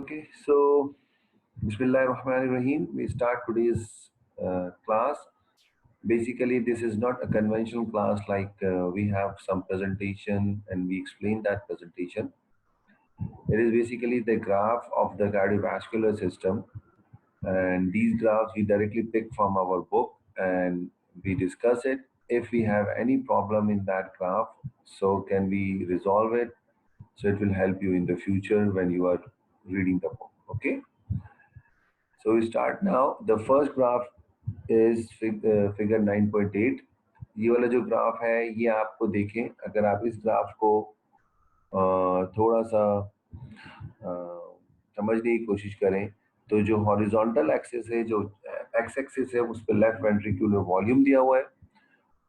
Okay, so Bismillahirrahmanirrahim. We start today's class. Basically, this is not a conventional class like we have some presentation and we explain that presentation. It is basically the graph of the cardiovascular system, and these graphs we directly pick from our book and we discuss it. If we have any problem in that graph, so can we resolve it? So it will help you in the future when you are reading the book. Okay. So we start now. The first graph is figure 9.8. ये वाला जो graph है ये आपको देखें, अगर आप इस ग्राफ को थोड़ा सा समझने की कोशिश करें तो जो हॉरिजॉन्टल एक्सिस है, जो एक्स एक्सिस है, उस पर लेफ्ट वेंट्रिकुलर वॉल्यूम दिया हुआ है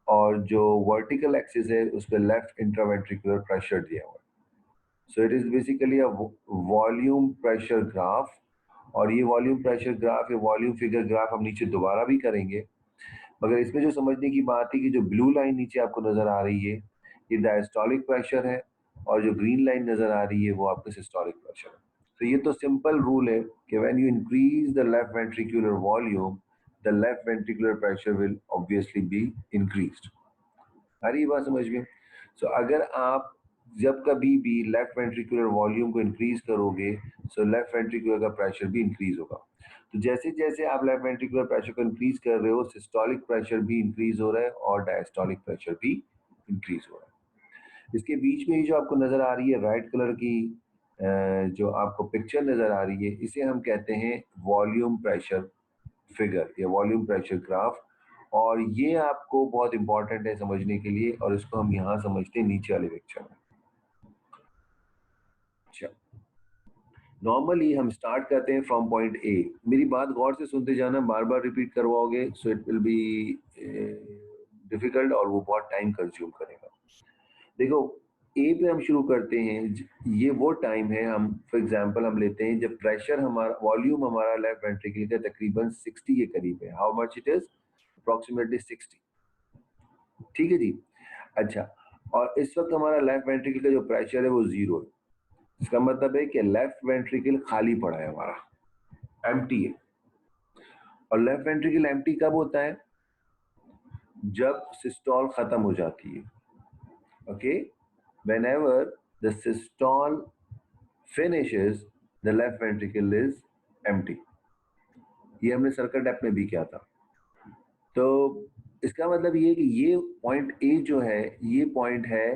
और जो वर्टिकल एक्सिस है उस पर लेफ्ट इंट्रावेंट्रिकुलर प्रेशर दिया हुआ है. So it is basically a volume pressure graph. और ये वॉल्यूम प्रेशर ग्राफ या वॉल्यूम फिगर ग्राफ हम नीचे दोबारा भी करेंगे, मगर इसमें जो समझने की बात है कि जो ब्लू लाइन नीचे आपको नजर आ रही है ये डायस्टोलिक प्रेशर है और जो ग्रीन लाइन नजर आ रही है वो आपका सिस्टोलिक प्रेशर है. तो ये तो सिंपल रूल है कि when you increase the left ventricular volume the left ventricular pressure will obviously be increased. आ रही बात समझ में? सो अगर आप जब कभी भी लेफ्ट वेंट्रिकुलर वॉल्यूम को इंक्रीज करोगे सो लेफ्ट वेंट्रिकुलर का प्रेशर भी इंक्रीज होगा. तो जैसे जैसे आप लेफ्ट वेंट्रिकुलर प्रेशर को इंक्रीज कर रहे हो सिस्टोलिक प्रेशर भी इंक्रीज हो रहा है और डायस्टोलिक प्रेशर भी इंक्रीज हो रहा है. इसके बीच में ही जो आपको नजर आ रही है रेड कलर की जो आपको पिक्चर नजर आ रही है इसे हम कहते हैं वॉल्यूम प्रेशर फिगर या वॉल्यूम प्रेशर ग्राफ. और ये आपको बहुत इंपॉर्टेंट है समझने के लिए और इसको हम यहाँ समझते हैं नीचे वाले पिक्चर में. अच्छा, नॉर्मली हम स्टार्ट करते हैं फ्रॉम पॉइंट ए. मेरी बात गौर से सुनते जाना, बार बार रिपीट करवाओगे so it will be difficult और वो बहुत टाइम कंज्यूम करेगा. देखो, ए पे हम शुरू करते हैं. ये वो टाइम है, हम फॉर एग्जांपल हम लेते हैं जब प्रेशर हमारा वॉल्यूम हमारा लेफ्ट वेंट्रिकल का तकरीबन 60 के करीब है. How much it is? Approximately 60. ठीक है जी. अच्छा, और इस वक्त हमारा लेफ्ट वेंट्रिकल का जो प्रेशर है वो 0 है. इसका मतलब है कि लेफ्ट वेंट्रिकल खाली पड़ा है, हमारा एम्प्टी है. और लेफ्ट वेंट्रिकल एम्प्टी कब होता है? जब सिस्टोल खत्म हो जाती है. Okay, whenever the systole finishes the left ventricle is empty. ये हमने सर्कल डेप्थ में भी किया था. तो इसका मतलब ये कि ये पॉइंट ए जो है ये पॉइंट है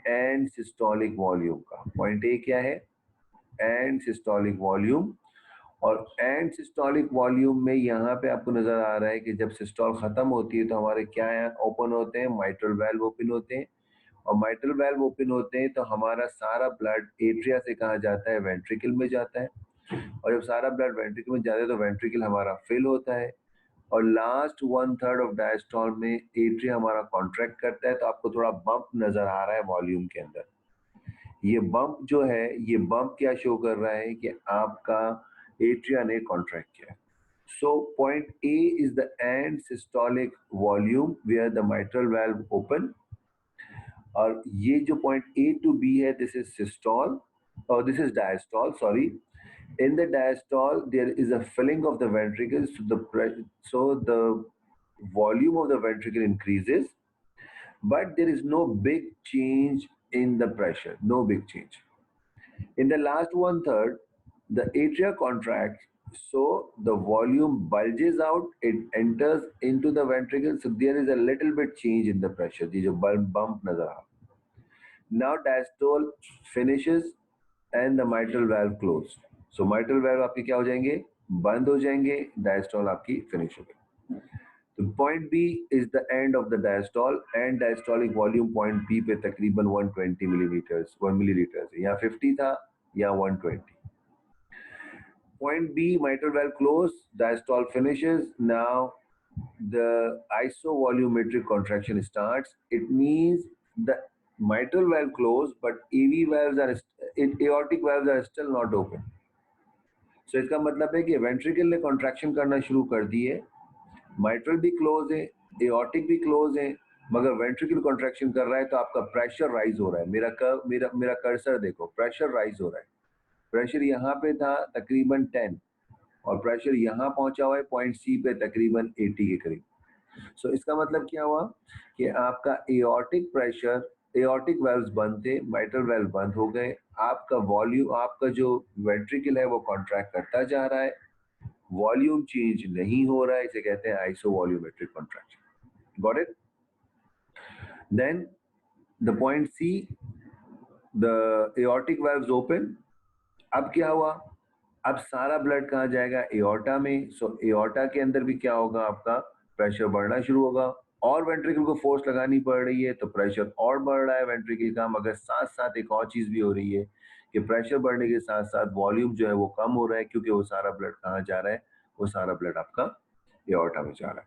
एंड सिस्टोलिक वॉल्यूम का. पॉइंट ए क्या है? And systolic volume. और एंड सिस्टोलिक वॉल्यूम में यहाँ पे आपको नजर आ रहा है कि जब सिस्टोल खत्म होती है तो हमारे क्या ओपन होते हैं? माइट्रल वाल्व ओपन होते हैं. और माइट्रल वाल्व ओपन होते हैं तो हमारा सारा ब्लड एट्रिया से कहाँ जाता है? वेंट्रिकल में जाता है. और जब सारा ब्लड वेंट्रिकल में जाता है तो वेंट्रिकल हमारा फिल होता है और लास्ट 1/3 ऑफ डायस्टोल में एट्रिया हमारा कॉन्ट्रैक्ट करता है. तो आपको थोड़ा बम्प नजर आ रहा है वॉल्यूम के अंदर. ये बम्प जो है, ये बम्प क्या शो कर रहा है कि आपका एट्रिया ने कॉन्ट्रैक्ट किया. So point A is the end systolic volume where the mitral valve open. और ये जो पॉइंट ए टू बी है दिस इज सिस्टोल और this is diastole. Sorry, in the diastole there is a filling of the ventricles so the volume of the ventricle increases but there is no big change in the pressure, no big change. In the last 1/3 the atria contracts so the volume bulges out, it enters into the ventricle, so there is a little bit change in the pressure. ये जो bump नजर आ. Now diastole finishes and the mitral valve closed. So mitral valve आपकी क्या हो जाएंगे? बंद हो जाएंगे. डायस्टोल आपकी फिनिश हो गई. तो point B is the end of the diastole and diastolic volume point B पे तकरीबन 120 मिलीलीटर्स 1 मिलीलीटर्स है. यहाँ 50 था, यहाँ 120. Point B, mitral valve closed, diastole finishes. Now the isovolumetric contraction starts. It means the mitral valve closed, but AV valves are aortic valves are still not open. So इसका मतलब है कि ventricle ने contraction करना शुरू कर दी है, mitral भी क्लोज है, एओर्टिक भी क्लोज है, मगर वेंट्रिकल कॉन्ट्रैक्शन कर रहा है तो आपका प्रेशर राइज हो रहा है. मेरा कर्सर देखो, प्रेशर राइज हो रहा है. प्रेशर यहाँ पे था तकरीबन 10 और प्रेशर यहाँ पहुंचा हुआ है पॉइंट सी पे तकरीबन 80 के करीब। सो इसका मतलब क्या हुआ कि आपका एओर्टिक प्रेशर, एओर्टिक वेल्व्स बंद थे, माइट्रल वेल्व बंद हो गए, आपका वॉल्यूम, आपका जो वेंट्रिकल है वो कॉन्ट्रैक्ट करता जा रहा है, वॉल्यूम चेंज नहीं हो रहा है, इसे कहते हैं isovolumetric contraction. Got it? Then the point C, the aortic valves open. अब क्या हुआ? अब सारा ब्लड कहाँ जाएगा? एओर्टा में। सो एओर्टा के अंदर भी क्या होगा? आपका प्रेशर बढ़ना शुरू होगा और वेंट्रिकल को फोर्स लगानी पड़ रही है तो प्रेशर और बढ़ रहा है वेंट्रिकल का, मगर साथ साथ एक और चीज भी हो रही है कि प्रेशर बढ़ने के साथ साथ वॉल्यूम जो है वो कम हो रहा है, क्योंकि वो सारा ब्लड कहाँ जा रहा है? वो सारा ब्लड आपका एओर्टा में जा रहा है।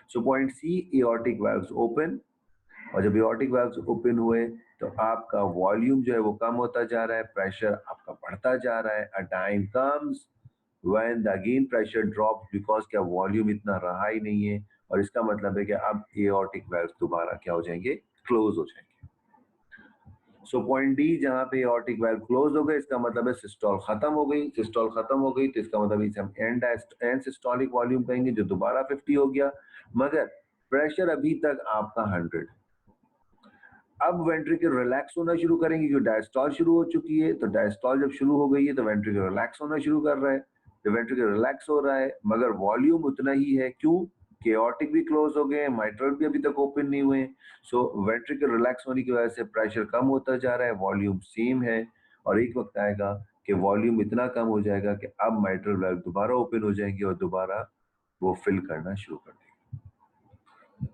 So point C, aortic valves open, और जब एओर्टिक वाल्व्स ओपन हुए तो आपका वॉल्यूम जो है वो कम होता जा रहा है, प्रेशर आपका बढ़ता जा रहा है। A time comes when the again pressure drop, because क्या वॉल्यूम इतना रहा ही नहीं है, और इसका मतलब है कि अब एओर्टिक वाल्व्स दोबारा क्या हो जाएंगे? क्लोज हो जाएंगे। सो पॉइंट डी, जहां पे एओर्टिक वाल्व क्लोज हो गए, इसका मतलब है सिस्टोल खत्म हो गई। सिस्टोल खत्म हो गई तो इसका मतलब इसे हम एंड सिस्टोलिक वॉल्यूम कहेंगे, जो दोबारा 50 हो गया, मगर प्रेशर अभी तक आपका 100। अब वेंट्रिकल रिलैक्स होना शुरू करेंगे क्योंकि डायस्टॉल शुरू हो चुकी है, तो डायस्टॉल जब शुरू हो गई है तो वेंट्रिकल रिलैक्स होना शुरू कर रहा है। तो वेंट्रिकल रिलैक्स हो रहा है मगर वॉल्यूम उतना ही है, क्यों? केओटिक भी क्लोज हो गए, माइट्रल भी अभी तक ओपन नहीं हुए। सो वेंट्रिकल रिलैक्स होने की वजह से प्रेशर कम होता जा रहा है, वॉल्यूम सेम है, और एक वक्त आएगा कि वॉल्यूम इतना कम हो जाएगा कि अब माइट्रल वाल्व दोबारा ओपन हो जाएंगे और दोबारा वो फिल करना शुरू कर देंगे।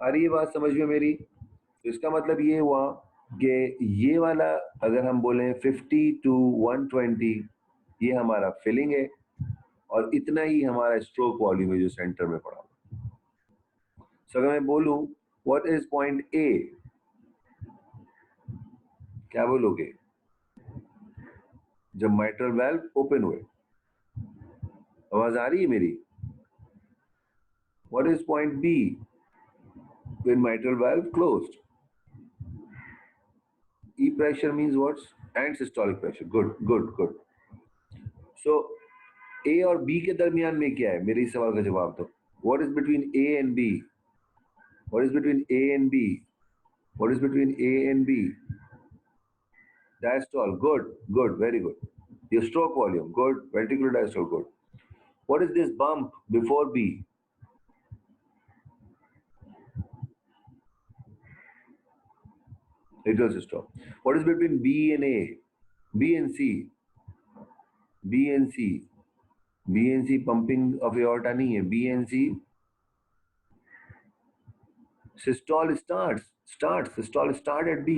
आ रही है बात समझ में मेरी? तो इसका मतलब ये हुआ कि ये वाला, अगर हम बोलें 50 टू 120, ये हमारा फिलिंग है, और इतना ही हमारा स्ट्रोक वॉल्यूम है जो सेंटर में पड़ा हुआ। सो अगर मैं बोलूं व्हाट इज पॉइंट ए, क्या बोलोगे जब माइट्रल वाल्व ओपन हुए? आवाज आ रही है मेरी? What is point B when mitral valve closed? E pressure means what? And systolic pressure. Good, good, good. So ए और बी के दरमियान में क्या है? मेरे इस सवाल का जवाब दो। What is between A and B? What is between A and B? What is between A and B? Diastole. Good, good, very good. Your stroke volume. Good. Ventricular diastole. Good. What is this bump before B? Atrial systole. What is between B and A? B and C. B and C. B and C pumping of aorta नहीं है. B and C systole starts systole start at B,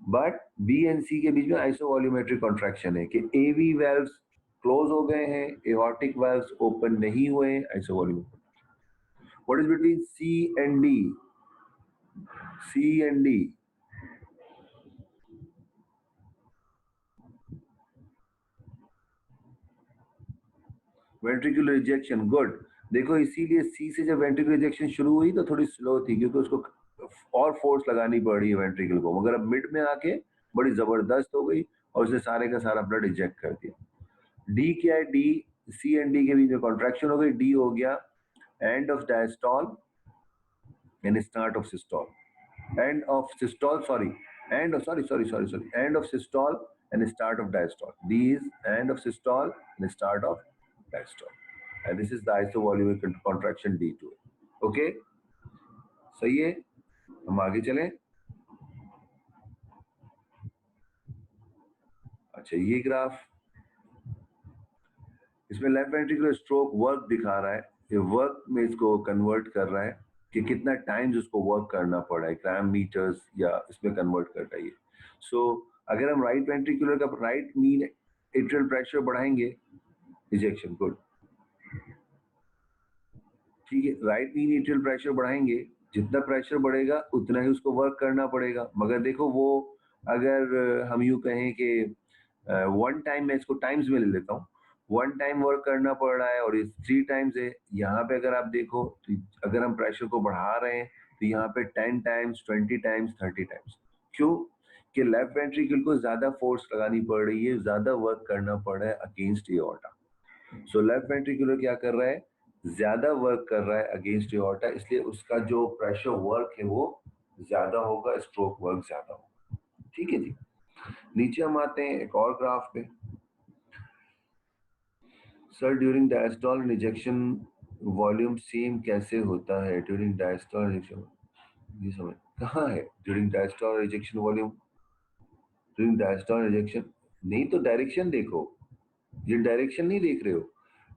but B and C के बीच में आइसोवॉल्यूमेट्रिक contraction है कि एवी valves close हो गए हैं, एओर्टिक वेल्व्स ओपन नहीं हुए, isovolumetric. What is between C and D? C and D, ventricular rejection. Good. देखो इसीलिए सी से जब वेंट्रिकुलर रिजेक्शन शुरू हुई तो थोड़ी स्लो थी, क्योंकि उसको और फोर्स लगानी पड़ रही है वेंट्रिकल को, मगर अब मिड में आके बड़ी जबरदस्त हो गई और उसने सारे का सारा ब्लड इजेक्ट कर दिया। डी क्या है? डी, सी एंड डी के बीच में कॉन्ट्रैक्शन हो गई, डी हो गया end of diastole and start of systole. End of systole, sorry. End of, sorry. End of systole and start of diastole. These end of systole and start of diastole. And this is the isovolumic contraction D2. Okay? सही है? हम आगे चलें। अच्छा, ये graph, इसमें left ventricular stroke work दिखा रहा है, ये वर्क में इसको कन्वर्ट कर रहा है कि कितना टाइम्स उसको वर्क करना पड़ा है, ग्राम मीटर्स या इसमें कन्वर्ट कर रहा है। सो अगर हम राइट वेंट्रिकुलर का राइट मीन एट्रियल प्रेशर बढ़ाएंगे, इजेक्शन। गुड, ठीक है, राइट मीन एट्रियल प्रेशर बढ़ाएंगे, जितना प्रेशर बढ़ेगा उतना ही उसको वर्क करना पड़ेगा। मगर देखो वो, अगर हम यूं कहें कि वन टाइम, मैं इसको टाइम्स में ले लेता हूँ, वन टाइम वर्क करना पड़ रहा है और ये 3 टाइम्स है। यहाँ पे अगर आप देखो तो अगर हम प्रेशर को बढ़ा रहे हैं तो यहाँ पे 10 टाइम्स, 20 टाइम्स, 30 टाइम्स। क्यों? कि लेफ्ट वेंट्रिकल को ज्यादा फोर्स लगानी पड़ रही है, ज्यादा वर्क करना पड़ रहा है against aorta. So left ventricular क्या कर रहा है, ज्यादा वर्क कर रहा है अगेंस्ट एओर्टा, इसलिए उसका जो प्रेशर वर्क है वो ज्यादा होगा, स्ट्रोक वर्क ज्यादा होगा। ठीक है जी। नीचे हम आते हैं एक और ग्राफ पे। Sir during diastole and injection volume same कैसे होता है? ड्यूरिंग डायस्टोल इंजेक्शन, ये समझ कहाँ है during diastole injection volume? During diastole injection नहीं तो डायरेक्शन देखो, ये डायरेक्शन नहीं देख रहे हो।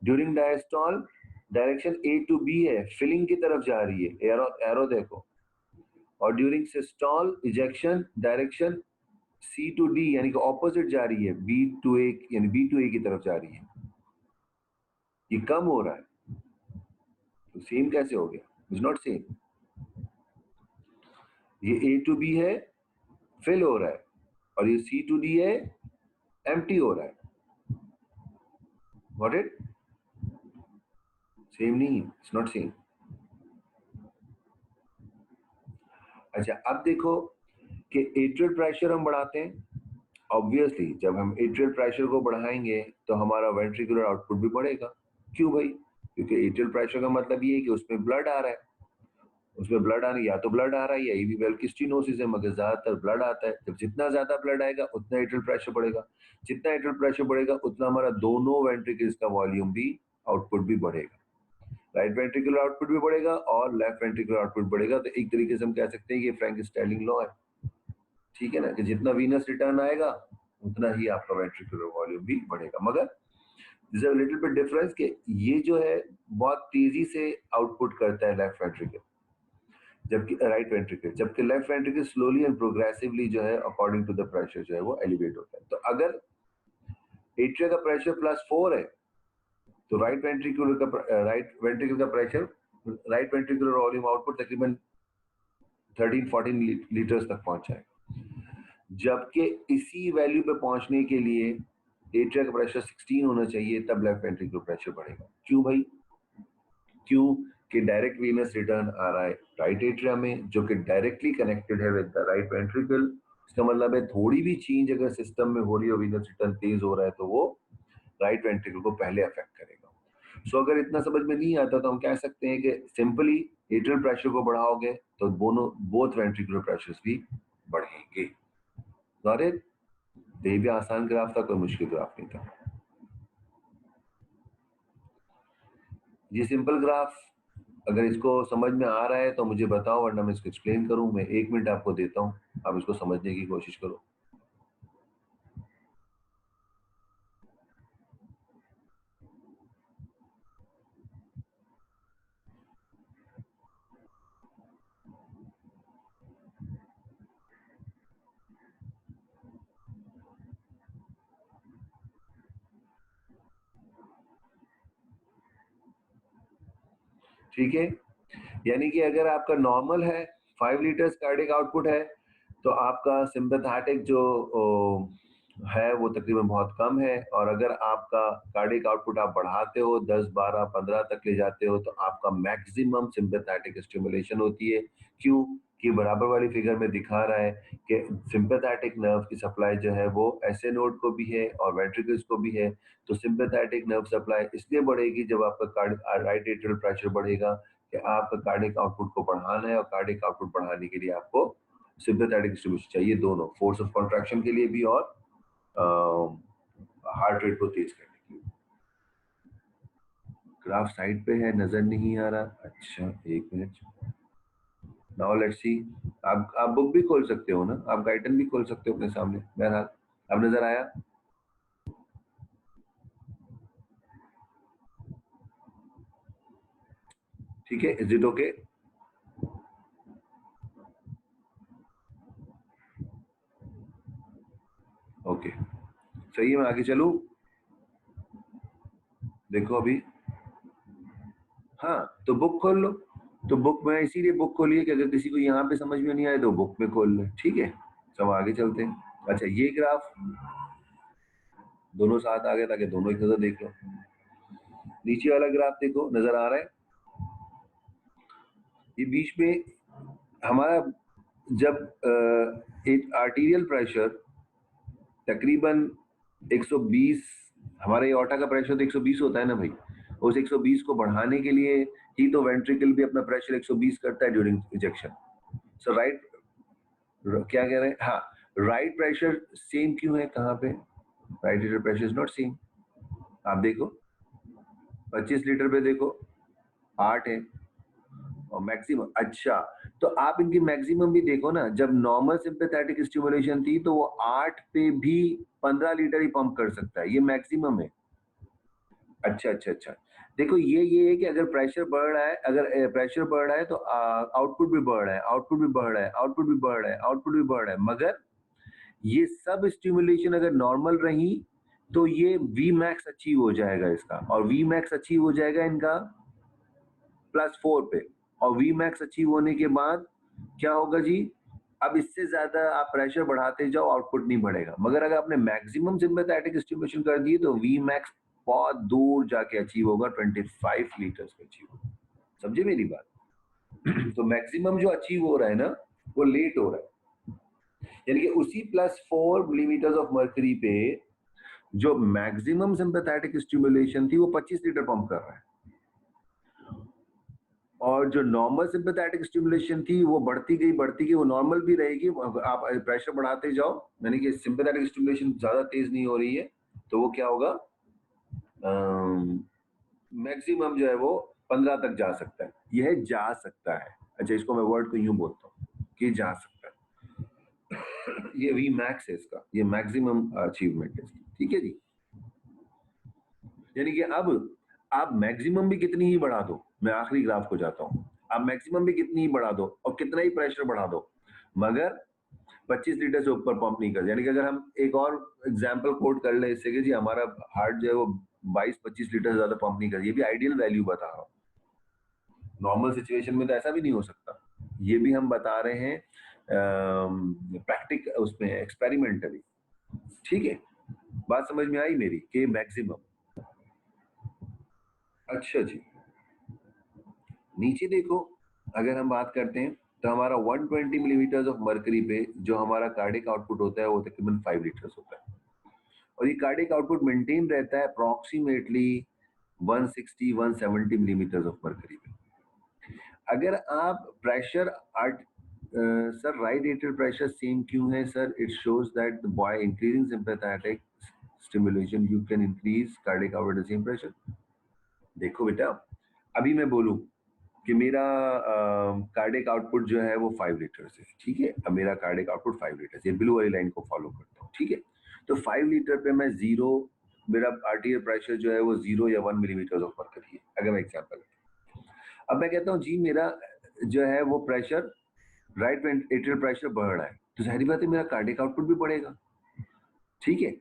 During diastole direction A to B है, फिलिंग की तरफ जा रही है, एरो एरो देखो। और during systole ejection direction C to D यानी कि ऑपोजिट जा रही है, बी टू ए यानी बी टू ए की तरफ जा रही है, ये कम हो रहा है। तो सेम कैसे हो गया? Is not same. ये ए टू बी है, फिल हो रहा है, और ये सी टू डी है, एम्प्टी हो रहा है। Got it? सेम नहीं, इट्स नॉट सेम। अच्छा अब देखो कि एट्रियल प्रेशर हम बढ़ाते हैं, ऑब्वियसली जब हम एट्रियल प्रेशर को बढ़ाएंगे तो हमारा वेंट्रिकुलर आउटपुट भी बढ़ेगा। क्यों भाई? क्योंकि एट्रियल प्रेशर का मतलब ये है कि उसमें ब्लड आ रहा है, उसमें ब्लड आने, या तो ब्लड आ रहा है या एवी वेल स्टीनोसिस है, मगर ज्यादातर ब्लड आता है। जब जितना ज्यादा ब्लड आएगा उतना एट्रियल प्रेशर बढ़ेगा, जितना एट्रियल प्रेशर बढ़ेगा उतना हमारा दोनों वेंट्रिकल्स का वॉल्यूम भी, आउटपुट भी बढ़ेगा। राइट वेंट्रिकुलर आउटपुट भी बढ़ेगा और लेफ्ट वेंट्रिकुलर आउटपुट बढ़ेगा। तो एक तरीके से हम कह सकते हैं कि फ्रैंक स्टाइलिंग लॉ है, ठीक है ना, कि जितना वीनस रिटर्न आएगा उतना ही आपका वेंट्रिकुलर वॉल्यूम भी बढ़ेगा। मगर this is a little bit difference कि ये जो है बहुत तेजी से आउटपुट करता है लेफ्ट वेंट्रिकल, जबकि राइट वेंट्रिकल, जबकि left ventricle slowly and progressively जो है अकॉर्डिंग टू द प्रेशर जो है वो एलिवेट होता है। तो अगर एट्रिया का प्रेशर +4 है तो राइट वेंट्रिकल का pressure, right ventricular volume output तकरीबन 13-14 लीटर्स तक पहुंच जाएगा। जबकि इसी वैल्यू पे पहुंचने के लिए एट्रिया का प्रेशर 16 होना चाहिए, तब लेफ्ट वेंट्रिकुलर प्रेशर बढ़ेगा। क्यों भाई? क्यों कि डायरेक्ट वीनस रिटर्न आ रहा है राइट एट्रिया में, जो कि डायरेक्टली कनेक्टेड है विद द राइट वेंट्रिकल। इसका मतलब है थोड़ी भी चेंज अगर सिस्टम में हो रही है, वीनस रिटर्न तेज हो रहा है, तो वो राइट वेंट्रिकल को पहले अफेक्ट करेगा। सो अगर इतना समझ में नहीं आता तो हम कह सकते हैं कि सिंपली एट्रियल प्रेशर को बढ़ाओगे तो दोनों बोथ वेंट्रिकुलर प्रेशर्स भी बढ़ेंगे। Got it? ये भी आसान ग्राफ था, कोई मुश्किल ग्राफ नहीं था। ये सिंपल ग्राफ अगर इसको समझ में आ रहा है तो मुझे बताओ, वरना मैं इसको एक्सप्लेन करूं। मैं 1 मिनट आपको देता हूं, आप इसको समझने की कोशिश करो। ठीक है, यानी कि अगर आपका नॉर्मल है 5 लीटर्स कार्डिक आउटपुट है, तो आपका सिंपैथेटिक जो है वो तकरीबन बहुत कम है। और अगर आपका कार्डिक आउटपुट आप बढ़ाते हो 10, 12, 15 तक ले जाते हो, तो आपका मैक्सिमम सिंपैथेटिक स्टिमुलेशन होती है। क्यों? कि बराबर वाली फिगर में दिखा रहा है कि सिंपैथेटिक नर्व की सप्लाई जो है वो एसए नोड को भी है और वेंट्रिकल्स को भी है। तो सिंपैथेटिक नर्व सप्लाई इसलिए बढ़ेगी जब आपका राइट एट्रियल प्रेशर बढ़ेगा, कि आपका कार्डिक आउटपुट को बढ़ाना है, और कार्डिक आउटपुट बढ़ाने के लिए आपको सिंपैथेटिक डिस्ट्रीब्यूशन चाहिए, दोनों फोर्स ऑफ कॉन्ट्रैक्शन के लिए भी और हार्ट रेट को तेज करने के लिए। ग्राफ साइड पे है, नजर नहीं आ रहा। अच्छा 1 मिनट, नाउ लेट्स सी। आप बुक भी खोल सकते हो ना, आप गाइडन भी खोल सकते हो अपने सामने। बहरहाल अब नजर आया? ठीक है, इज इट ओके? ओके, सही है, मैं आगे चलूं? देखो अभी, हाँ तो बुक खोल लो। तो बुक में इसीलिए बुक खोलिए कि अगर किसी को यहाँ पे समझ में नहीं आए तो बुक में खोल ले, ठीक है। सब आगे चलते हैं। अच्छा ये ग्राफ दोनों साथ आ गए ताकि दोनों एक नजर देख लो। नीचे वाला ग्राफ देखो, नजर आ रहा है? ये बीच में हमारा जब आर्टीरियल प्रेशर तकरीबन 120, हमारे ऑटा का प्रेशर तो 120 होता है ना भाई, उस 120 को बढ़ाने के लिए ही तो वेंट्रिकल भी अपना प्रेशर 120 करता है ड्यूरिंग इजेक्शन। सो राइट, क्या कह रहे हैं, हाँ, राइट प्रेशर सेम क्यों है, कहाँ पे right atrial pressure is not same. आप देखो 25 लीटर पे देखो 8 है और मैक्सिमम, अच्छा तो आप इनकी मैक्सिमम भी देखो ना, जब नॉर्मल सिंपैथेटिक स्टिमुलेशन थी तो वो 8 पे भी 15 लीटर ही पंप कर सकता है, ये मैक्सिमम है। अच्छा अच्छा अच्छा, देखो ये है कि अगर प्रेशर बढ़ रहा है, अगर प्रेशर बढ़ रहा है तो आउटपुट भी बढ़ रहा है, आउटपुट भी बढ़ रहा है, आउटपुट भी बढ़ रहा है, आउटपुट भी बढ़ रहा है, मगर ये सब स्टिमुलेशन अगर नॉर्मल रही तो ये वी मैक्स अचीव हो जाएगा इसका, और वी मैक्स अचीव हो जाएगा इनका +4 पे, और वी मैक्स अचीव होने के बाद क्या होगा जी, अब इससे ज्यादा आप प्रेशर बढ़ाते जाओ आउटपुट नहीं बढ़ेगा, मगर अगर आपने मैक्सिमम सिंपैथेटिक स्टिमुलेशन कर दिए तो वी मैक्स बहुत दूर जाके अचीव होगा, 25 लीटर्स पे अचीव होगा। समझे मेरी बात? तो मैक्सिमम जो अचीव हो रहा है ना वो लेट हो रहा है, यानी कि उसी +4 मिलीमीटर ऑफ मर्करी पे जो मैक्सिमम सिंपैथेटिक स्टिमुलेशन थी वो 25 लीटर पंप कर रहा है, और जो नॉर्मल सिंपैथेटिक स्टिमुलेशन थी वो बढ़ती गई, वो नॉर्मल भी रहेगी, आप प्रेशर बढ़ाते जाओ, यानी कि सिंपैथेटिक स्टिमुलेशन ज्यादा तेज नहीं हो रही है तो वो क्या होगा, मैक्सिमम जो है वो 15 तक जा सकता है, यह जा सकता है। अच्छा, इसको मैं वर्ड को यूं बोलता हूँ कि जा सकता है। ये वी मैक्स है इसका, ये मैक्सिमम अचीवमेंट है इसकी, ठीक है जी। यानी कि अब आप मैक्सिमम भी कितनी ही बढ़ा दो, मैं आखिरी ग्राफ को जाता हूँ, आप मैक्सिमम भी कितनी ही बढ़ा दो और कितना ही प्रेशर बढ़ा दो, मगर 25 लीटर से ऊपर पंप नहीं कर, यानी कि अगर हम एक और एग्जांपल कोट कर ले इससे कि जी हमारा हार्ट जो है वो 22-25 लीटर से ज्यादा पंप नहीं कर, ये भी आइडियल वैल्यू बता रहा हूँ, नॉर्मल सिचुएशन में तो ऐसा भी नहीं हो सकता, ये भी हम बता रहे हैं प्रैक्टिक उसमें एक्सपेरिमेंटली, ठीक है, बात समझ में आई मेरी कि मैक्सिमम। अच्छा जी, नीचे देखो, अगर हम बात करते हैं तो हमारा 120 मिलीमीटर ऑफ मर्करी पे जो हमारा कार्डिक आउटपुट होता है वो तकरीबन 5 लीटर्स होता है, और ये कार्डिक आउटपुट मेंटेन रहता है अप्रोक्सीमेटली 160-170 मिलीमीटर ऑफ मर्करी पे। अगर आप pressure sir right atrial pressure same क्यों है sir, it shows that by increasing sympathetic stimulation you can increase cardiac output at the same pressure. देखो बेटा, अभी मैं बोलूं कि मेरा कार्डिक आउटपुट जो है वो 5 लीटर है, ठीक है, अब मेरा कार्डिक आउटपुट 5 लीटर, ये ब्लू वाली लाइन को फॉलो करता हूँ, ठीक है, तो 5 लीटर पे मैं जीरो, मेरा आर्टियल प्रेशर जो है वो 0 या 1 मिलीमीटर ऑफ मर्करी है, अगर मैं एग्जांपल, अब मैं कहता हूँ जी मेरा जो है वो प्रेशर राइट एट्रियल प्रेशर बढ़ रहा है, तो जाहिर बात है मेरा कार्डिक आउटपुट भी बढ़ेगा, ठीक है,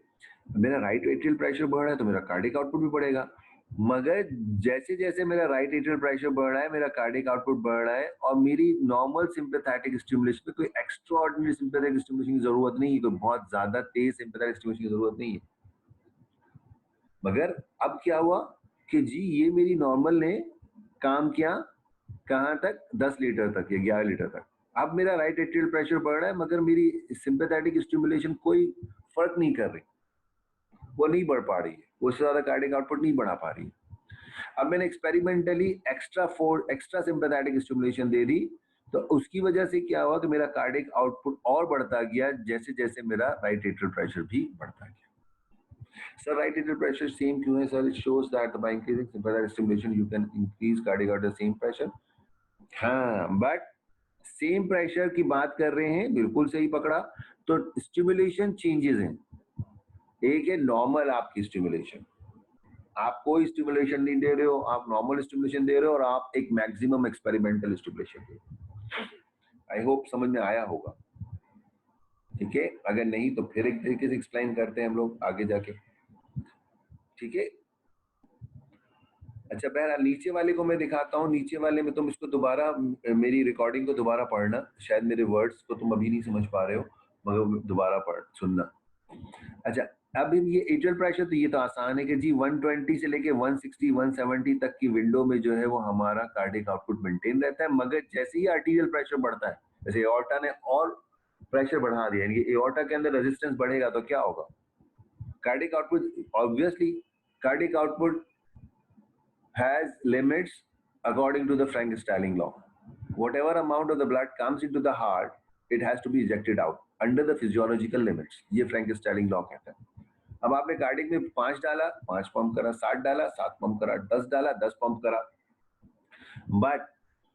मेरा राइट एट्रियल प्रेशर बढ़ रहा है तो मेरा कार्डिक आउटपुट भी बढ़ेगा, मगर जैसे जैसे मेरा राइट एट्रियल प्रेशर बढ़ रहा है मेरा कार्डिक आउटपुट बढ़ रहा है, और मेरी नॉर्मल सिंपैथेटिक स्टिमुलेशन में कोई एक्स्ट्रा ऑर्डिनरी सिंपैथेटिक स्टिमुलेशन की जरूरत नहीं है, कोई बहुत ज्यादा तेज सिंपैथेटिक स्टिमुलेशन की जरूरत नहीं है, मगर अब क्या हुआ कि जी ये मेरी नॉर्मल ने काम किया कहाँ तक, 10 लीटर तक या 11 लीटर तक, अब मेरा राइट एट्रियल प्रेशर बढ़ रहा है मगर मेरी सिंपैथेटिक स्टिमुलेशन कोई फर्क नहीं कर रही, वो नहीं बढ़ पा रही है, उससे ज्यादा कार्डिक आउटपुट नहीं बढ़ा पा रही है। अब मैंने एक्सपेरिमेंटली एक्स्ट्रा सिंपैथेटिक स्टिमुलेशन दे दी, तो उसकी वजह से क्या हुआ कि मेरा कार्डिक आउटपुट और बढ़ता गया जैसे जैसे मेरा राइट एट्रियल प्रेशर भी बढ़ता गया। Sir right atrial pressure same क्यों है sir, it shows that by increasing sympathetic stimulation you can increase cardiac output at the same pressure. हाँ, बट सेम प्रेशर की बात कर रहे हैं, बिल्कुल सही पकड़ा, तो स्टिमुलेशन चेंजेस हैं, एक है नॉर्मल आपकी स्टिमुलेशन, आप कोई स्टिमुलेशन नहीं दे रहे हो, आप नॉर्मल स्टिमुलेशन दे रहे हो, और आप एक मैक्सिमम एक्सपेरिमेंटल स्टिमुलेशन दे रहे हो। आई होप समझ में आया होगा, ठीक है, अगर नहीं तो फिर एक तरीके से एक्सप्लेन करते हैं हम लोग आगे जाके, ठीक है। अच्छा, बहरहाल नीचे वाले को मैं दिखाता हूँ, नीचे वाले में तुम इसको दोबारा मेरी रिकॉर्डिंग को दोबारा पढ़ना, शायद मेरे वर्ड्स को तुम अभी नहीं समझ पा रहे हो, मगर दोबारा पढ़ सुनना। अच्छा, अब ये एट्रियल प्रेशर तो ये तो आसान है कि जी 120 से लेके 160 170 तक की विंडो में जो है वो हमारा कार्डिक आउटपुट मेंटेन रहता है, मगर जैसे ही आर्टीरियल प्रेशर बढ़ता है जैसे एओर्टा ने और प्रेशर बढ़ा दिया, यानी कि एओर्टा के अंदर रेजिस्टेंस बढ़ेगा तो क्या होगा? Cardiac output, obviously cardiac output has limits according to the Frank-Starling law. Whatever amount of the blood comes into the heart, it has to be ejected out under the physiological limits. ये Frank-Starling law कहता है। अब आपने cardiac में 5 डाला, 5 pump करा, 7 डाला, 7 pump करा, 10 डाला, 10 पंप करा। बट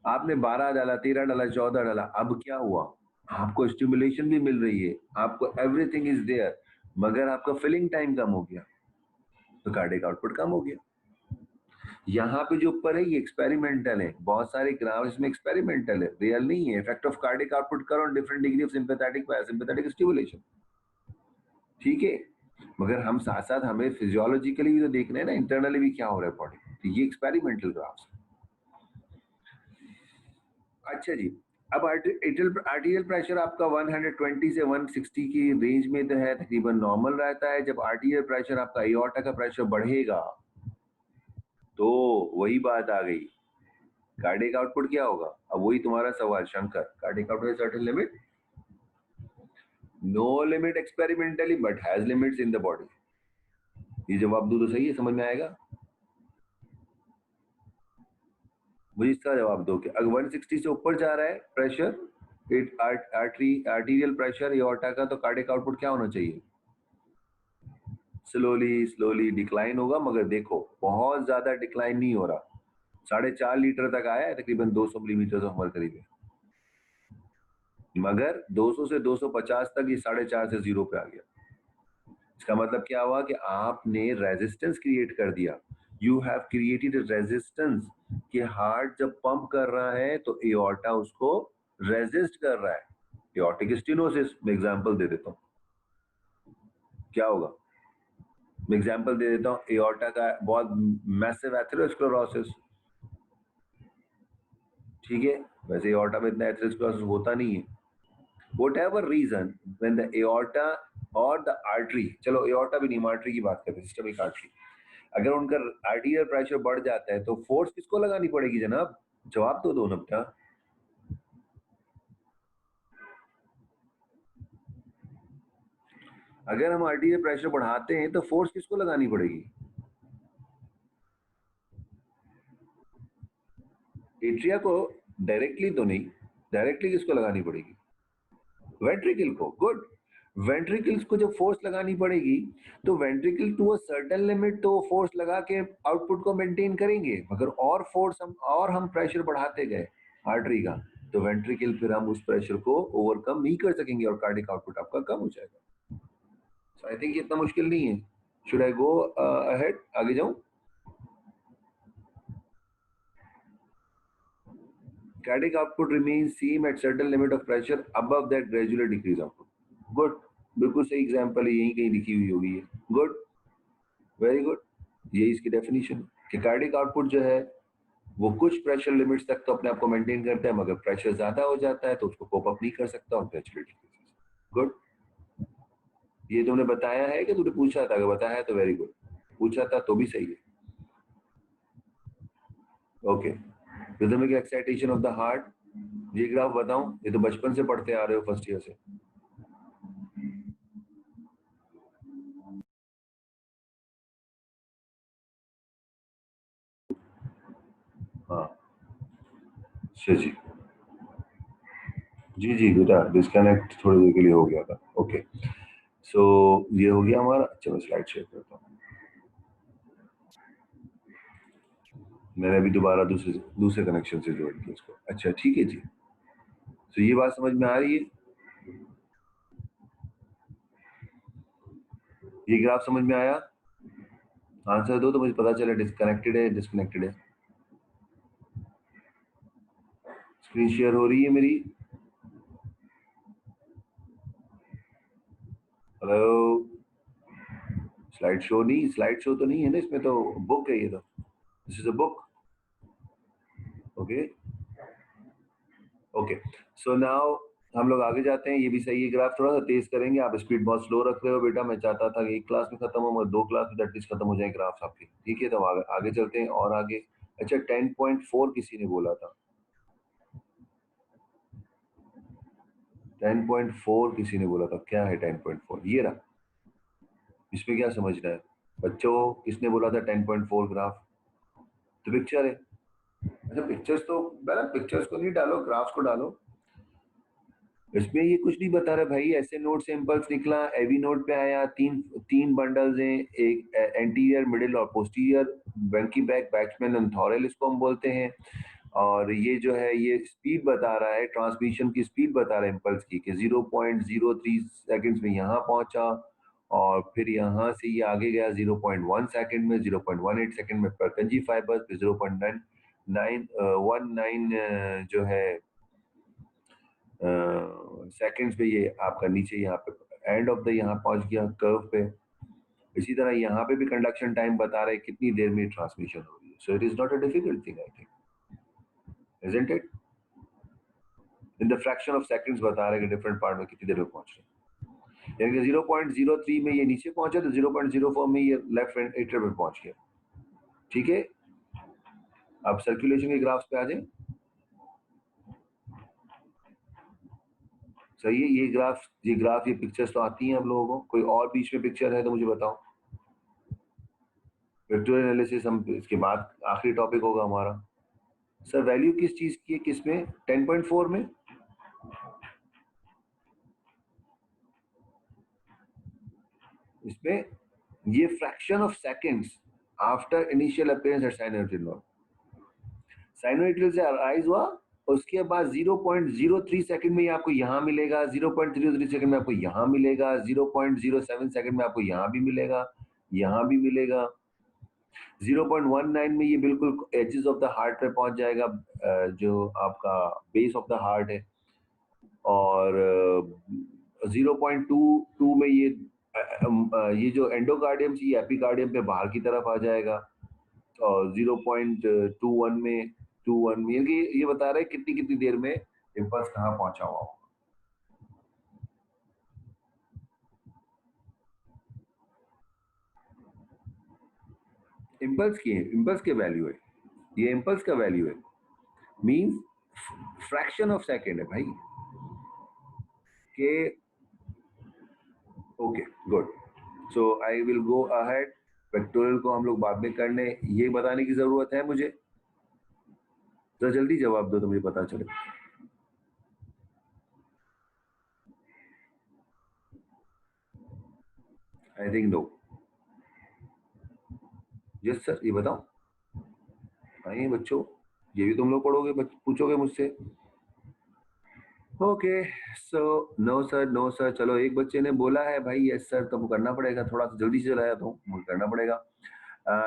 आपने 12 डाला, 13 डाला, 14 डाला, अब क्या हुआ? आपको स्टिमुलेशन भी मिल रही है, आपको एवरीथिंग इज देयर, मगर आपका फिलिंग टाइम कम हो गया, तो कार्डिक आउटपुट कम हो गया। यहाँ पे जो ऊपर है ये एक्सपेरिमेंटल है, बहुत सारे ग्राफ इसमें एक्सपेरिमेंटल है, रियल नहीं है। इफेक्ट ऑफ कार्डिक आउटपुट करो on different degree of sympathetic parasympathetic stimulation, ठीक है, मगर हम साथ साथ हमें फिजियोलॉजिकली भी तो देखना है ना, इंटरनली भी क्या हो रहा है बॉडी, तो ये एक्सपेरिमेंटल ग्राफ्स। अच्छा जी, अब आर्टीरियल प्रेशर आपका 120 से 160 की रेंज में तो है, तकरीबन नॉर्मल रहता है। जब आर्टीरियल प्रेशर आपका एओर्टा का प्रेशर बढ़ेगा तो वही बात आ गई, कार्डिक आउटपुट क्या होगा? अब वही तुम्हारा सवाल Shankar, cardiac output certain limit, no limit experimentally but has limits in the body. ये जवाब दो तो सही है, समझ में आएगा? मुझे इसका जवाब दो कि अगर 160 से ऊपर जा रहा है प्रेशर, आर्टीरियल प्रेशर एओर्टा का, तो कार्डिक आउटपुट क्या होना चाहिए? स्लोली स्लोली डिक्लाइन होगा, मगर देखो बहुत ज्यादा डिक्लाइन नहीं हो रहा, 4.5 लीटर तक आया है, तकरीबन 200 मिलीमीटर हमारे करीब है, मगर 200 से 250 तक ये 4.5 से 0 पे आ गया। इसका मतलब क्या हुआ कि आपने रेजिस्टेंस क्रिएट कर दिया, यू हैव क्रिएटेड रेजिस्टेंस, कि हार्ट जब पंप कर रहा है तो एओर्टा उसको रेजिस्ट कर रहा है, एओर्टिक स्टेनोसिस। मैं एग्जांपल दे देता हूँ क्या होगा, मैं एग्जांपल दे देता हूँ, एओर्टा का बहुत मैसिव एथेरोस्क्लेरोसिस, ठीक है, वैसे एओर्टा में इतना एथेरोस्क्लेरोसिस होता नहीं है, whatever reason when the aorta or the artery, चलो एओर्टा भी नहीं, आर्टरी की बात करते हैं, सिस्टमिक आर्टरी, अगर उनका आर्टीरियल प्रेशर बढ़ जाता है तो फोर्स किसको लगानी पड़ेगी जनाब? जवाब तो दो ना बेटा। अगर हम आर्टीरियल प्रेशर बढ़ाते हैं तो फोर्स किसको लगानी पड़ेगी? एट्रिया को डायरेक्टली तो नहीं, डायरेक्टली किसको लगानी पड़ेगी? वेंट्रिकल को। गुड, वेंट्रिकल्स को जब फोर्स लगानी पड़ेगी तो ventricle to a certain limit तो फोर्स लगा के आउटपुट को मेंटेन करेंगे, मगर और फोर्स हम प्रेशर बढ़ाते गए आर्टरी का, तो वेंट्रिकल फिर हम उस प्रेशर को ओवरकम नहीं कर सकेंगे और कार्डिक आउटपुट आपका कम हो जाएगा। सो आई थिंक इतना मुश्किल नहीं है। शुड आई गो अहेड, आगे जाऊं? Cardiac output remains same at certain limit of pressure, above that gradually decrease output. Good, बिल्कुल सही एग्जांपल है, यहीं कहीं लिखी हुई होगी ये। गुड, वेरी गुड, ये इसकी डेफिनेशन कि कार्डिक आउटपुट जो है वो कुछ प्रेशर लिमिट्स तक तो अपने आप को मेंटेन करता है, मगर प्रेशर ज्यादा हो जाता है तो उसको कोप अप नहीं कर सकता और ग्रेजुअली डिक्रीज। गुड, ये तुमने बताया है कि तुमने पूछा था? अगर बताया है तो वेरी गुड, पूछा था तो भी सही है। Okay, rhythmic excitation of the heart, ये ग्राफ बताऊं? ये तो बचपन से पढ़ते आ रहे हो, फर्स्ट ईयर से। हाँ, अच्छा जी, जी जी बेटा, डिस्कनेक्ट थोड़ी देर के लिए हो गया था। ओके, सो ये हो गया हमारा। अच्छा, मैं स्लाइड शेयर करता हूँ, मैंने अभी दोबारा दूसरे कनेक्शन से जोड़ दिया इसको। अच्छा ठीक है जी, तो ये बात समझ में आ रही है, ये ग्राफ समझ में आया? आंसर दो तो मुझे पता चले डिस्कनेक्टेड है डिस्कनेक्टेड है। स्क्रीन शेयर हो रही है मेरी? हेलो, स्लाइड शो नहीं, स्लाइड शो तो नहीं है ना इसमें, तो बुक है ये, तो this is a book. Okay okay, so now हम लोग आगे जाते हैं। ये भी सही है, ग्राफ थोड़ा सा तेज करेंगे, आप स्पीड बहुत स्लो रख रहे हो बेटा, मैं चाहता था कि एक क्लास में खत्म हो, मगर 2 क्लास में एटलीस्ट खत्म हो जाए ग्राफ्स आपके, ठीक है? तो आगे चलते हैं और आगे। अच्छा, 10.4 किसी ने बोला था, 10.4 किसी ने बोला था, क्या है 10.4? ये रहा, इसमें क्या समझना है बच्चों? किसने बोला था 10.4 ग्राफ? तो पिक्चर है। अच्छा पिक्चर्स तो पहले पिक्चर्स को नहीं डालो, ग्राफ्स को डालो। इसमें ये कुछ नहीं बता रहा भाई, ऐसे नोट से इम्पल्स निकला, एवी नोट पे आया, तीन तीन बंडल्स हैं, एक एंटीरियर, मिडिल और posterior, Venki back, batsman and थॉरेल इसको हम बोलते हैं। और ये जो है ये स्पीड बता रहा है, ट्रांसमिशन की स्पीड बता रहा है इम्पल्स की, कि 0.03 सेकंड्स में यहाँ पहुंचा, और फिर यहाँ से ये आगे गया 0.1 सेकंड में, 0.18 सेकंड में परकंजी फाइबर, फिर 0.19 जो है सेकंड्स पे ये आपका नीचे यहाँ पे एंड ऑफ द यहाँ पहुंच गया कर्व पे। इसी तरह यहाँ पे भी कंडक्शन टाइम बता रहे कितनी देर में ट्रांसमिशन हो रही है। So it is not a difficult thing I think, isn't it? In the fraction of seconds बता रहे कि डिफरेंट पार्ट में कितनी देर में पहुंच रहे हैं। यानी कि 0.03 में ये नीचे पहुंचा तो 0.04 में ये लेफ्ट एंटर पे पहुंच गया। ठीक है, अब सर्कुलेशन के ग्राफ्स पे आ जाए। सही है, ये ग्राफ ये पिक्चर्स तो आती हैं आप लोगों को। कोई और बीच में पिक्चर है तो मुझे बताओ। वेक्टोरियल एनालिसिस हम इसके बाद आखिरी टॉपिक होगा हमारा। सर वैल्यू किस चीज की है, किसमें? 10.4 में। इसमें ये fraction of seconds after initial appearance at sinusoidal node, sinusoidal से अराइज हुआ, उसके बाद 0.03 सेकंड में आपको यहाँ मिलेगा, 0.03 सेकंड में आपको यहाँ मिलेगा, 0.07 सेकंड में आपको यहाँ भी मिलेगा, यहाँ भी मिलेगा, 0.19 में ये बिल्कुल एजेस ऑफ द हार्ट पे पहुंच जाएगा, जो आपका बेस ऑफ द हार्ट है। और 0.22 में ये जो एंडोकार्डियम से एपिकार्डियम पे बाहर की तरफ आ जाएगा। और 0.21 में ये बता रहा है कितनी कितनी देर में इम्पल्स कहाँ पहुंचा हुआ हो। इम्पल्स के वैल्यू है, ये इम्पल्स का वैल्यू है, मींस फ्रैक्शन ऑफ सेकेंड है भाई के। Okay good, so I will go ahead. Vectorial को हम लोग बाद में करने, ये बताने की जरूरत है मुझे? तो जल्दी जवाब दो तो मुझे पता चले। I think no. Yes sir, ये बताओ। आइए बच्चों, ये भी तुम लोग पढ़ोगे, पूछोगे मुझसे। Okay, so no sir, no sir. चलो एक बच्चे ने बोला है भाई यस सर, तो वो करना पड़ेगा, थोड़ा सा जल्दी से चलाया तो मुझे करना पड़ेगा।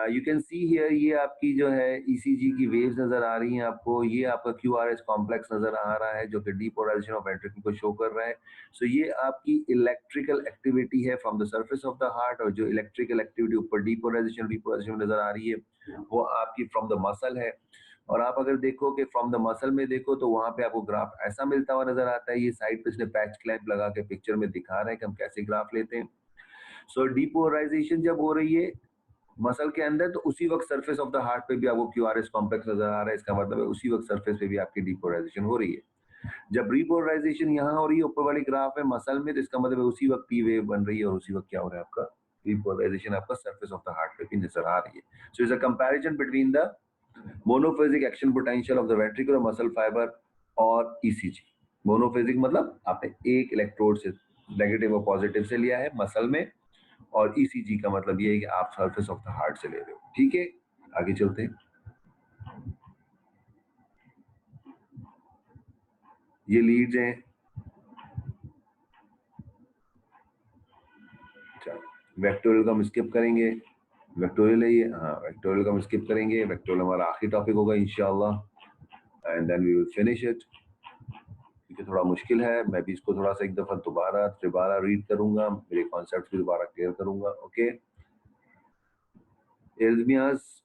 यू कैन सी हियर, ये आपकी जो है ईसीजी की वेव्स नजर आ रही हैं आपको, ये आपका क्यूआरएस कॉम्प्लेक्स नजर आ रहा है जो कि डीपोलराइजेशन ऑफ वेंट्रिकल को शो कर रहा है। सो ये आपकी इलेक्ट्रिकल एक्टिविटी है from the surface of the heart, और जो इलेक्ट्रिकल एक्टिविटी ऊपर डीपोलराइजेशन रिपोलराइजेशन में नजर आ रही है वो आपकी फ्रॉम द मसल है। और आप अगर देखो कि फ्रॉम द मसल में देखो तो वहां पे आपको ग्राफ ऐसा मिलता हुआ नजर आता है। ये साइड पे इसने पैच क्लैंप लगा के पिक्चर में दिखा रहे हैं कि हम कैसे ग्राफ लेते हैं। सो डीपोलराइजेशन जब हो रही है मसल के अंदर, तो उसी वक्त सरफेस ऑफ द हार्ट पे भी आपको क्यूआरएस कॉम्प्लेक्स नजर आ रहा है। इसका मतलब है उसी वक्त सरफेस पे भी आपकी डीपोलराइजेशन हो रही है। जब रिपोलराइजेशन यहाँ हो रही है ऊपर वाली ग्राफ है मसल में, तो इसका मतलब है उसी वक्त पी वेव बन रही है, और उसी वक्त क्या हो रहा है आपका रिपोलराइजेशन आपका सरफेस ऑफ द हार्ट पे भी नजर आ रही है। So is a comparison between the monophasic action potential of the ventricular muscle fibre और ईसीजी। मोनोफेजिक मतलब आपने एक इलेक्ट्रोड से नेगेटिव और पॉजिटिव से लिया है मसल में, और ईसीजी का मतलब ये है कि आप सरफेस ऑफ द हार्ट से ले रहे हो। ठीक है, आगे चलते हैं। ये लीड्स हैं। चलो वेक्टोरियल का हम स्किप करेंगे। वेक्टोरियल है ये, हाँ वेक्टोरियल का हम स्किप करेंगे। वेक्टोरियल हमारा आखिरी टॉपिक होगा इंशाल्लाह, and then we will finish it. क्योंकि थोड़ा मुश्किल है, मैं भी इसको थोड़ा सा एक दफा दोबारा दोबारा रीड करूंगा, मेरे कॉन्सेप्ट भी दोबारा क्लियर करूंगा। ओके, एरिथमियास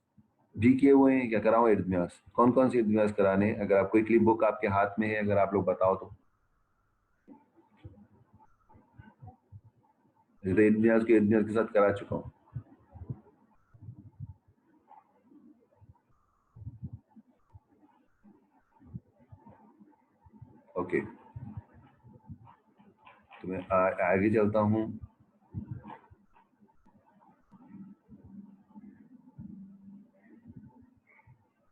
भी किए हुए हैं क्या? कराऊं एरिथमियास? कौन कौन सी एरिथमियास कराने हैं? अगर आप क्विकली बुक आपके हाथ में है, अगर आप लोग बताओ तो। एरिथमियास के साथ करा चुका हूँ। ओके, तो मैं आगे चलता हूँ।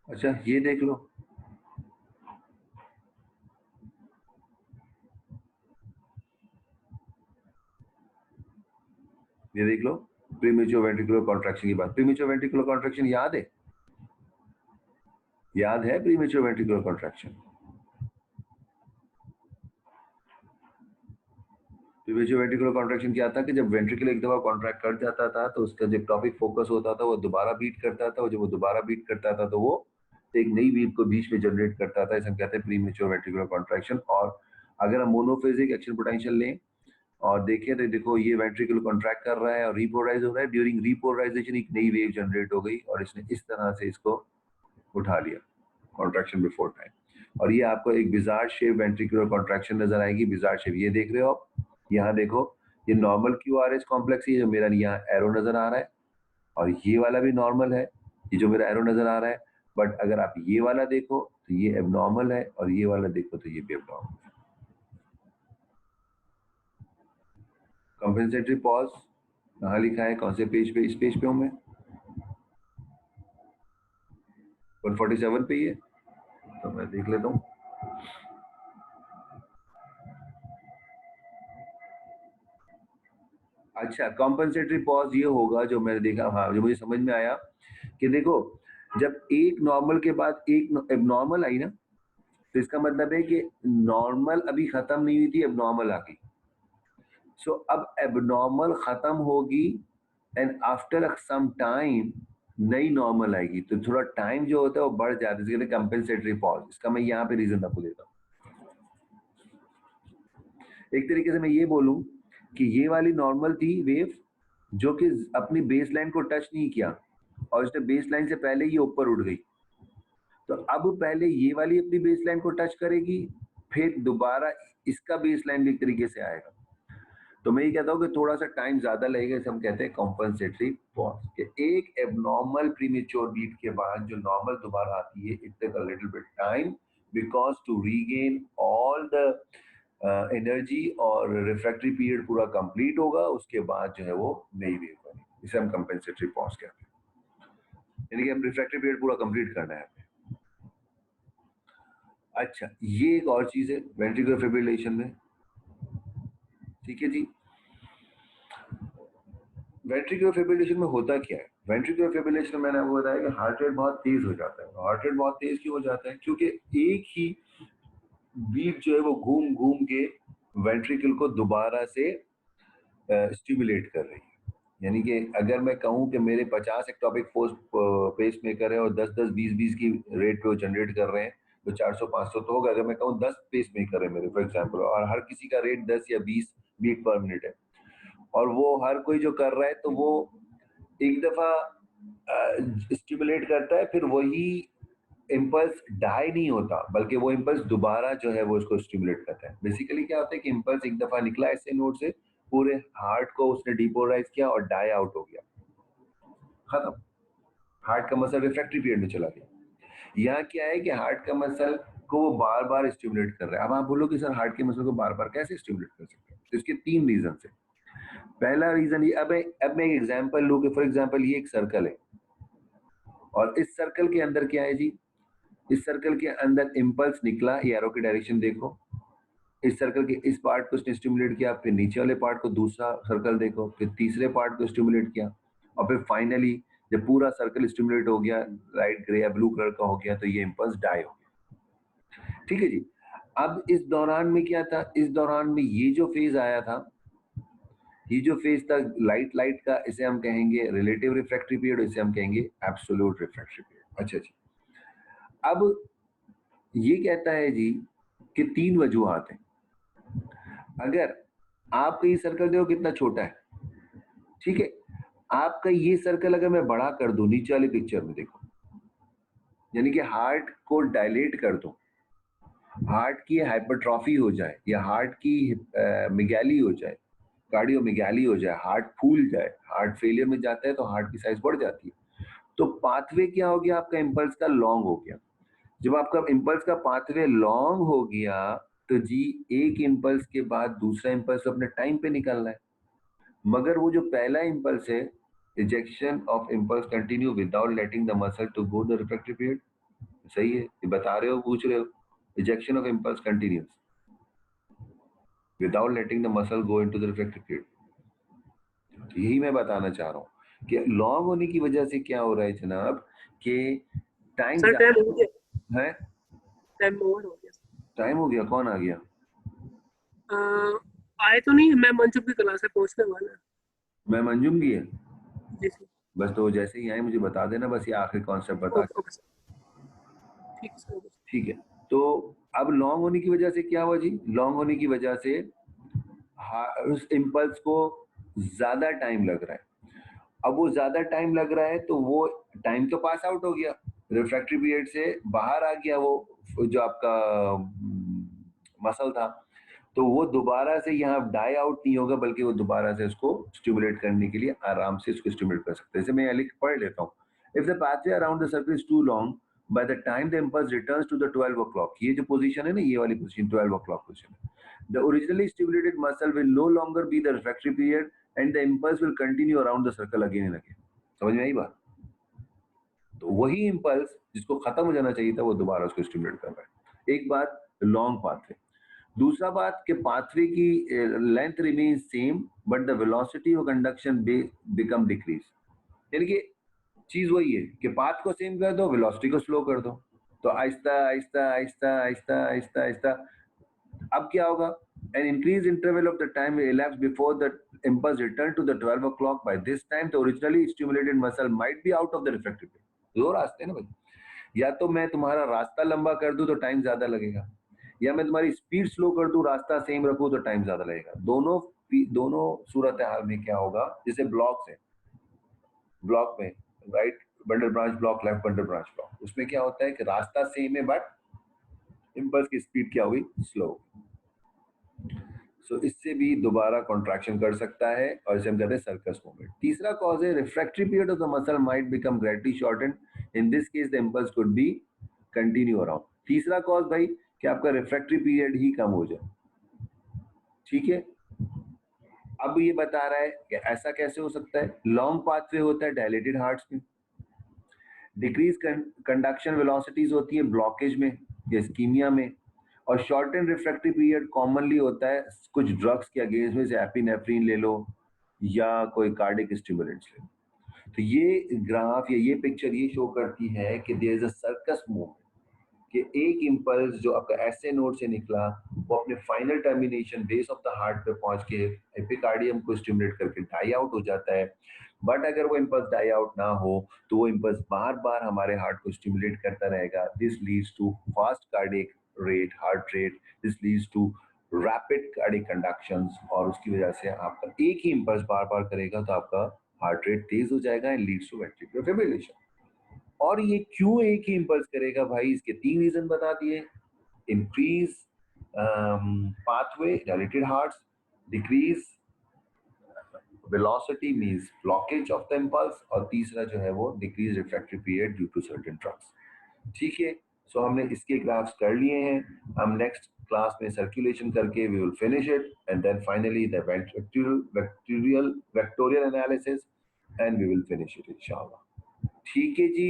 अच्छा ये देख लो, ये देख लो, प्रीमेच्योर वेंट्रिकुलर कॉन्ट्रैक्शन की बात। प्रीमेच्योर वेंट्रिकुलर कॉन्ट्रैक्शन याद है? याद है premature ventricular contraction? Premature ventricular contraction क्या था कि जब वेंट्रिकल एक दफा कॉन्ट्रैक्ट कर जाता था तो उसका जो टॉपिक फोकस होता था वो दोबारा बीट करता था, और जब वो दोबारा बीट करता था तो वो एक नई वेव को बीच में जनरेट करता था। इसे हम कहते हैं प्रीमेच्योर वेंट्रिकुलर कॉन्ट्रैक्शन। और अगर हम मोनोफेजिक एक्शन पोटेंशियल लें और देखें तो देखो ये वेंट्रिकल कॉन्ट्रैक्ट कर रहा है और रिपोलराइज हो रहा है। ड्यूरिंग रिपोलराइजेशन एक नई वेव जनरेट हो गई और इसने इस तरह से इसको उठा लिया, कॉन्ट्रैक्शन बिफोर टाइम। और ये आपको एक बिजार शेप वेंट्रिकुलर कॉन्ट्रैक्शन नजर आएगी। बिजार शेप ये देख रहे हो आप, यहाँ देखो ये नॉर्मल क्यूआरएस कॉम्प्लेक्स है जो मेरा यहाँ एरो नजर आ रहा है, और ये वाला भी नॉर्मल है, ये जो मेरा एरो नजर आ रहा है। बट अगर आप ये वाला देखो तो ये एबनॉर्मल है, और ये वाला देखो तो ये भी एबनॉर्मल है। कंपेंसेटरी पॉज कहाँ लिखा है, कौन से पेज पे? इस पेज पे हूँ मैं, 147 पे ही है, तो मैं देख लेता हूँ। अच्छा, कॉम्पेंसेटरी पॉज ये होगा जो मैंने देखा, हाँ जो मुझे समझ में आया कि देखो जब एक नॉर्मल के बाद एक एबनॉर्मल आई ना, तो इसका मतलब है कि नॉर्मल अभी खत्म नहीं हुई थी, एबनॉर्मल आ गई। सो अब एबनॉर्मल खत्म होगी एंड आफ्टर सम टाइम नई नॉर्मल आएगी, तो थोड़ा टाइम जो होता है वो बढ़ जाता है, इसके कंपेंसेटरी पॉज। इसका मैं यहाँ पे रीजन आपको देता हूँ। एक तरीके से मैं ये बोलूं कि ये वाली नॉर्मल थी वेव जो कि अपनी बेस लाइन को टच नहीं किया, और इसने बेस लाइन से पहले ये ऊपर उठ गई। तो अब पहले ये वाली अपनी बेस लाइन को टच करेगी, फिर दोबारा इसका बेस लाइन भी एक तरीके से आएगा। तो मैं ये कहता हूँ कि थोड़ा सा टाइम ज्यादा लगेगा, इसे हम कहते हैं कॉम्पनसेटरी पॉज। कि एक एबनॉर्मल प्रीमेच्योर बीट के बाद जो नॉर्मल दोबारा आती है, it take a little bit time because to regain all the energy, और रिफ्रैक्टरी पीरियड पूरा कंप्लीट होगा, उसके बाद जो है वो नई वेव बनेगी। इसे हम कंपेंसेटरी पॉज कहते हैं, यानी कि हम रिफ्रैक्टरी पीरियड पूरा कंप्लीट करना है। अच्छा ये एक और चीज है वेंट्रिकुलर फिब्रिलेशन में, ठीक है जी। वेंट्रिकुलर फिब्रिलेशन में होता क्या है? वेंट्रिकुलर फिब्रिलेशन में मैंने आपको बताया कि हार्ट रेट बहुत तेज हो जाता है। हार्ट रेट बहुत तेज क्यों हो जाता है? क्योंकि एक ही बीट जो है वो घूम घूम के वेंट्रिकल को दोबारा से स्टिमुलेट कर रही है। यानी कि अगर मैं कहूँ कि मेरे 50 एक्टोपिक फोर्स पेस मेकर है और 10-10 20-20 की रेट पे वो जनरेट कर रहे हैं, तो 400-500 तो होगा। अगर मैं कहूँ 10 पेस मेकर है मेरे फॉर एग्जाम्पल, और हर किसी का रेट 10 या 20 बीट पर मिनट है, और वो हर कोई जो कर रहा है तो वो एक दफा स्टिमुलेट करता है, फिर वही इम्पल्स डाई नहीं होता, बल्कि वो इम्पल्स दोबारा जो है वो उसको स्टिमुलेट करता है। बेसिकली क्या होता है कि इम्पल्स एक दफा निकला ऐसे नोड से, पूरे हार्ट को उसने डिपोलराइज किया और डाई आउट हो गया, खत्म। हार्ट का मसल रिफ्रैक्टरी पीरियड में चला गया। यहाँ क्या है कि हार्ट का मसल को वो बार बार स्टिमुलेट कर रहा है। अब आप बोलो कि सर हार्ट के मसल को बार बार कैसे स्टिमुलेट कर सकते हैं? तो इसके तीन रीजन है। पहला रीजन ये, अब मैं एक एग्जांपल लूँ कि फॉर एग्जांपल ये एक सर्कल है, और इस सर्कल के अंदर क्या है जी? इस सर्कल के अंदर इम्पल्स निकला, ये एरो की डायरेक्शन देखो। इस सर्कल के इस पार्ट को उसने स्टिमुलेट किया, फिर नीचे वाले पार्ट को दूसरा सर्कल देखो, फिर तीसरे पार्ट को स्टिमुलेट किया, और फिर फाइनली जब पूरा सर्कल स्टिमुलेट हो गया, लाइट ग्रे या ब्लू कलर का हो गया, तो ये इम्पल्स डाई हो गया। ठीक है जी। अब इस दौरान में क्या था? इस दौरान में ये जो फेज आया था, ये जो फेज था लाइट लाइट का, इसे हम कहेंगे रिलेटिव रिफ्रैक्टरी पीरियड, इसे हम कहेंगे एब्सोल्यूट रिफ्रैक्टरी पीरियड। अच्छा जी। अब ये कहता है जी कि तीन वजूहात हैं। अगर आपका ये सर्कल देखो कितना छोटा है, ठीक है, आपका ये सर्कल अगर मैं बड़ा कर दूं, नीचे वाली पिक्चर में देखो, यानी कि हार्ट को डायलेट कर दूं, हार्ट की हाइपरट्रॉफी हो जाए या हार्ट की मिगैली हो जाए, कार्डियो मिगैली हो जाए, हार्ट फूल जाए, हार्ट फेलियर में जाता है तो हार्ट की साइज बढ़ जाती है। तो पाथवे क्या हो गया? आपका इम्पल्स का लॉन्ग हो गया। जब आपका इम्पल्स का पाथवे लॉन्ग हो गया तो जी एक इम्पल्स के बाद दूसरा इम्पल्स अपने टाइम पे निकलना है, मगर वो जो पहला इम्पल्स है, ejection of impulse continue without letting the muscle to go the refractive period, सही है, ये बता रहे हो, पूछ रहे हो, ejection of impulse continuous without letting the muscle go into the refractive period. तो यही मैं बताना चाह रहा हूँ कि लॉन्ग होने की वजह से क्या हो रहा है जनाब, कि टाइम सर टाइम हो गया है, टाइम ओवर हो गया टाइम हो गया, कौन आ गया? आए तो नहीं, मैं मंचुप की क्लास से पहुंचने वाला है। मैं मंजूम की है, जी सर। बस तो जैसे ही आए मुझे बता देना, बस ये आखिरी कॉन्सेप्ट बता ओके के। ओके सर, ठीक है सर। ठीक है, तो अब लॉन्ग होने की वजह से क्या हुआ जी, लॉन्ग होने की वजह से उस इम्पल्स को ज्यादा टाइम लग रहा है। अब वो ज्यादा टाइम लग रहा है तो वो टाइम तो पास आउट हो गया, रिफ्रैक्टरी पीरियड से बाहर आ गया, वो जो आपका मसल था, तो वो दोबारा से यहाँ डाई आउट नहीं होगा, बल्कि वो दोबारा से उसको स्टिमुलेट करने के लिए आराम से उसको स्टिमुलेट कर सकते हैं। जैसे मैं यहाँ लिख पढ़ लेता हूँ, if the pathway around the circle is too long by the time the impulse returns to the 12 o'clock, ये जो पोजीशन है ना, ये वाली position 12 o'clock position, the originally stimulated muscle will no longer be the refractory period and the impulse will continue around the circle again and again। समझ में आई बात? तो वही इम्पल्स जिसको खत्म हो जाना चाहिए था वो दोबारा उसको स्टिमुलेट कर रहा है। एक बात लॉन्ग पाथवे, दूसरा बात कि पाथवे की length remain same but the velocity of conduction become decrease, यानी कि चीज वही है कि पाथ को सेम कर दो, वेलोसिटी को स्लो कर दो, तो आहिस्ता आहिस्ता आहिस्ता आहिस्ता आहिस्ता आहिस्ता अब क्या होगा, an increased interval of the time will elapse before the impulse return to the 12 o'clock, by this time the originally stimulated muscle might be out of the refractive period। दो रास्ते हैं ना भाई, या तो मैं तुम्हारा रास्ता लंबा कर दूं तो टाइम ज्यादा लगेगा, या मैं तुम्हारी स्पीड स्लो कर दूं रास्ता सेम रखूं तो टाइम ज्यादा लगेगा। दोनों सूरत हाल में क्या होगा, जैसे ब्लॉक्स है, ब्लॉक में right bundle branch block, left bundle branch block, उसमें क्या होता है कि रास्ता सेम है बट इम्पल्स की स्पीड क्या हुई, स्लो। सो इससे भी दोबारा कॉन्ट्रैक्शन कर सकता है और इसे हम कहते हैं सर्कस मूवमेंट। तीसरा कॉज है refractory period of the muscle might become greatly shortened, in this case the impulse could be continue around. तीसरा कॉज भाई कि आपका रिफ्रैक्टरी पीरियड ही कम हो जाए, ठीक है। अब ये बता रहा है कि ऐसा कैसे हो सकता है, लॉन्ग पाथवे होता है डायलेटेड हार्ट्स में, डिक्रीज कंडक्शन वेलोसिटीज होती है ब्लॉकेज में या इस्कीमिया में, और short and refractory period commonly होता है कुछ ड्रग्स के अगेंस्ट में, जैसे एपिनेफ्रिन ले लो या कोई कार्डिक स्टिमुलेंट्स ले लो। तो ये ग्राफ या ये पिक्चर ये शो करती है कि there is a circus movement, कि एक इम्पल्स जो आपका ऐसे नोड से निकला वो अपने final termination base of the heart पे पहुंच के एपिकार्डियम को स्टिमुलेट करके डाई आउट हो जाता है। बट अगर वो इम्पल्स डाई आउट ना हो तो वो इम्पल्स बार बार हमारे हार्ट को स्टिमुलेट करता रहेगा, this leads to fast cardiac rate, heart rate, this leads to rapid cardiac conductions, और उसकी वजह से आपका एक ही इम्पल्स बार बार करेगा तो आपका हार्ट रेट तेज हो जाएगा and leads to ventricular fibrillation. और ये क्यों एक ही इम्पल्स करेगा भाई, इसके 3 रीजन बता दिए, increase pathway dilated hearts, decrease velocity means blockage of the impulse, और तीसरा जो है वो decrease refractory period due to certain drugs. ठीक है, सो हमने इसके ग्राफ्स कर लिए हैं, हम नेक्स्ट क्लास में सर्कुलेशन करके we will finish it and then finally the vectorial analysis and we will finish it इंशाल्लाह। ठीक है जी,